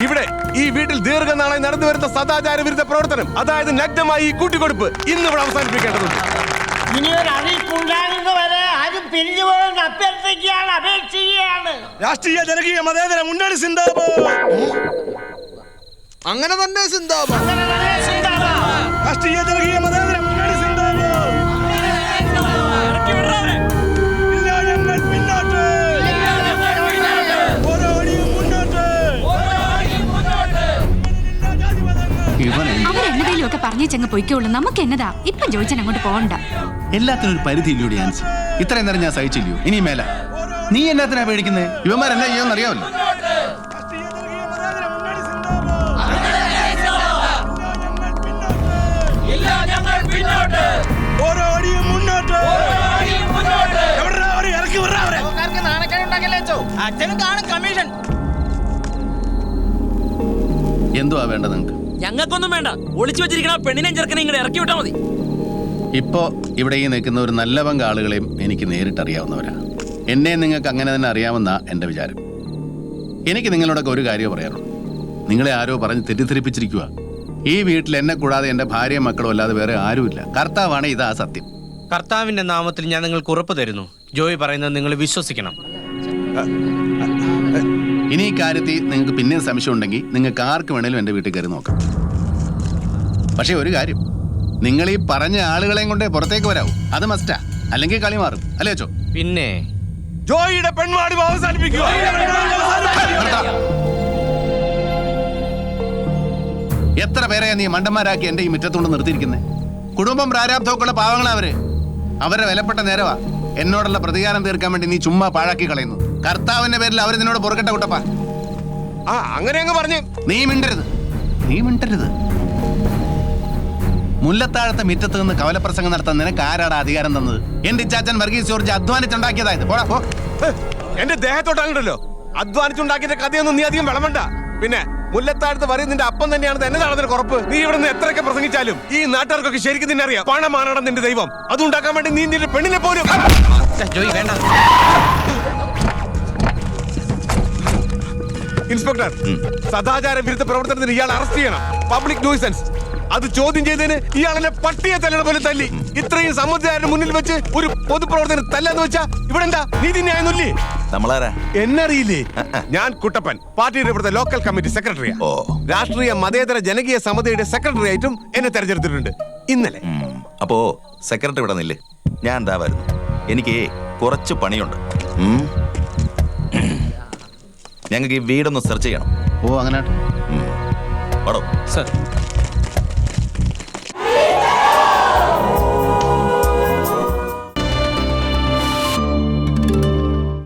ഇവിടെ ഈ വീട്ടിൽ ദീർഘനാളായി നടന്നു വരുന്ന സദാചാര വിരുദ്ധ പ്രവർത്തനം, അതായത് നഗ്നമായി ഈ കൂട്ടിക്കൊടുപ്പ് ഇന്ന് ഇവിടെ അവസാനിപ്പിക്കേണ്ടതുണ്ട്. ഇനിയൊരു അറിയിപ്പുണ്ടാകുന്നവരെ ആരും പിരിഞ്ഞുപോകുന്ന അഭ്യർത്ഥിക്കുകയാണ്, അപേക്ഷിക്കുകയാണ്. രാഷ്ട്രീയ ജനകീയ മതേതര മുന്നണി സിന്ദാബാദ്. അങ്ങനെ തന്നെ സിന്ദാബാദ്. രാഷ്ട്രീയ ജനകീയ മതേതര മുന്നണി സിന്ദാബാദ്. ഇല്ല ഞങ്ങൾ പിന്നോട്ട്. ഓരോ അടിയും മുന്നോട്ട്. അവരെന്നതേലും ഒക്കെ പറഞ്ഞേച്ചങ്ങ് പൊയ്ക്കോളൂ. നമുക്ക് എന്നതാ ഇപ്പം ചോദിച്ചാൽ അങ്ങോട്ട് പോകണ്ട. എല്ലാത്തിനും ഒരു പരിധി ഇല്ലൂടി ആൻസി. ഇത്രയും നേരം ഞാൻ സഹിച്ചില്ലയോ? ഇനി മേല നീ എന്നാത്തിനാ പേടിക്കുന്നത്? ഇവന്മാരെന്നാ ചെയ്യുമെന്ന് അറിയാമല്ലോ. രാഷ്ട്രീയ ജനകീയ മതേതര മുന്നണി സിന്ദാബാദ്. ഓരോ അടിയും മുന്നോട്ട്. എവിടെടാ അവരെ? ഇറക്കി വിടടാ അവരെ. എന്തുവാ വേണ്ടത് നിങ്ങൾക്ക്? ഞങ്ങൾക്കൊന്നും വേണ്ട. ഒളിച്ചു വെച്ചിരിക്കണ പെണ്ണിനെ ചെറുക്കനെ ഇങ്ങോട്ട് ഇറക്കി വിട്ടാൽ മതി. ഇപ്പോ ഇവിടെ ഈ നിൽക്കുന്ന ഒരു നല്ല പങ്ക് ആളുകളെയും എനിക്ക് നേരിട്ടറിയാവുന്നവരാ. എന്നെ നിങ്ങൾക്ക് അങ്ങനെ തന്നെ അറിയാമെന്നാ എൻ്റെ വിചാരം. എനിക്ക് നിങ്ങളോടൊക്കെ ഒരു കാര്യം പറയാനുള്ളൂ. നിങ്ങളെ ആരോ പറഞ്ഞ് തെറ്റിദ്ധരിപ്പിച്ചിരിക്കുക. ഈ വീട്ടിൽ എന്നെ കൂടാതെ എൻ്റെ ഭാര്യയും മക്കളും അല്ലാതെ വേറെ ആരുമില്ല. കർത്താവാണ് ഇതാ സത്യം. കർത്താവിന്റെ നാമത്തിൽ ഞാൻ നിങ്ങൾക്ക് ഉറപ്പ് തരുന്നു, ജോയി പറയുന്നത് നിങ്ങൾ വിശ്വസിക്കണം. ഇനി ഈ കാര്യത്തിൽ നിങ്ങൾക്ക് പിന്നെയും സംശയം ഉണ്ടെങ്കിൽ നിങ്ങൾക്ക് ആർക്ക് വേണേലും എൻ്റെ വീട്ടിൽ കയറി നോക്കാം. പക്ഷേ ഒരു കാര്യം, നിങ്ങൾ ഈ പറഞ്ഞ ആളുകളെയും കൊണ്ടേ പുറത്തേക്ക് വരാവൂ. അത് മസ്റ്റാ, അല്ലെങ്കിൽ കളി മാറും. അല്ലേ അച്ചോ? പിന്നെ ജോയിയുടെ പെൺവാടി അവസാനിപ്പിക്കുക. എത്ര പേരെ നീ മണ്ടന്മാരാക്കി എൻ്റെ ഈ മുറ്റത്തുകൊണ്ട് നിർത്തിയിരിക്കുന്നത്? കുടുംബം പ്രാരാബ്ധമൊക്കെയുള്ള പാവങ്ങളാ അവര്. അവരുടെ വിലപ്പെട്ട നേരവാ എന്നോടുള്ള പ്രതികാരം തീർക്കാൻ വേണ്ടി നീ ചുമ്മാ പാഴാക്കി കളയുന്നു. കർത്താവിന്റെ പേരിൽ അവർ നിന്നോട് പൊറുക്കട്ടെ കുട്ടപ്പാ. അങ്ങനെ അങ്ങ് പറഞ്ഞു. നീ മിണ്ടരുത്. മുല്ലത്താഴത്തെ മിറ്റത്ത് നിന്ന് കവലപ്രസംഗം നടത്താൻ നിനക്ക് ആരാടാ അധികാരം തന്നത്? എന്റെ ഇച്ചാച്ചൻ വർഗീസ് ജോർജ് അധ്വാനിച്ചുണ്ടാക്കിയതായത്. പോടാ പോ. എന്റെ ദേഹത്തോട്ടാണല്ലോ അധ്വാനിച്ചുണ്ടാക്കിയ കഥയൊന്നും നീ അധികം വിളമണ്ട. പിന്നെ മുല്ലത്താഴത്ത് വരും നിന്റെ അപ്പം തന്നെയാണ് എന്നതാണ് നിനക്ക് ഉറപ്പ്? നീ ഇവിടെ നിന്ന് എത്രയൊക്കെ പ്രസംഗിച്ചാലും ഈ നാട്ടുകാർക്കൊക്കെ ശരിക്കും നിന്നെ അറിയാം. പണമാണോ നിന്റെ ദൈവം? അതുണ്ടാക്കാൻ വേണ്ടി നീ നിന്റെ പെണ്ണിനെ പോലും. ജോയി വേണ്ട. ഇൻസ്പെക്ടർ, സദാചാര വിരുദ്ധ പ്രവർത്തനത്തിന് ഇയാൾ അറസ്റ്റ് ചെയ്യണം. Public nuisance. അത് ചോദ്യം ചെയ്തതിന് ഇയാളെ പട്ടിയെ തല്ലണ പോലെ തല്ലി. ഇത്രയും സമുദായത്തിന്റെ മുന്നിൽ വെച്ച് ഒരു പൊതുപ്രവർത്തനം തല്ലാന്ന് വെച്ചാ ഇവിടെ എന്താ നീതി ന്യായമൊന്നുമില്ലേ? നമ്മളാരാ? എന്നറിയില്ലേ? ഞാൻ കുട്ടപ്പൻ, പാർട്ടിയുടെ ഇവിടുത്തെ ലോക്കൽ കമ്മിറ്റി സെക്രട്ടറിയാ. രാഷ്ട്രീയ മതേതര ജനകീയ സമിതിയുടെ സെക്രട്ടറി ആയിട്ടും എന്നെ തെരഞ്ഞെടുത്തിട്ടുണ്ട് ഇന്നലെ. അപ്പോ സെക്രട്ടറി ഇവിടെ നില്ലേ, ഞാൻ എന്താ വരുന്നു. എനിക്ക് കുറച്ച് പണിയുണ്ട്. ഞങ്ങൾക്ക് ഈ വീടൊന്ന് സെർച്ച് ചെയ്യണം. ഓ അങ്ങനെ. പടോ സർ,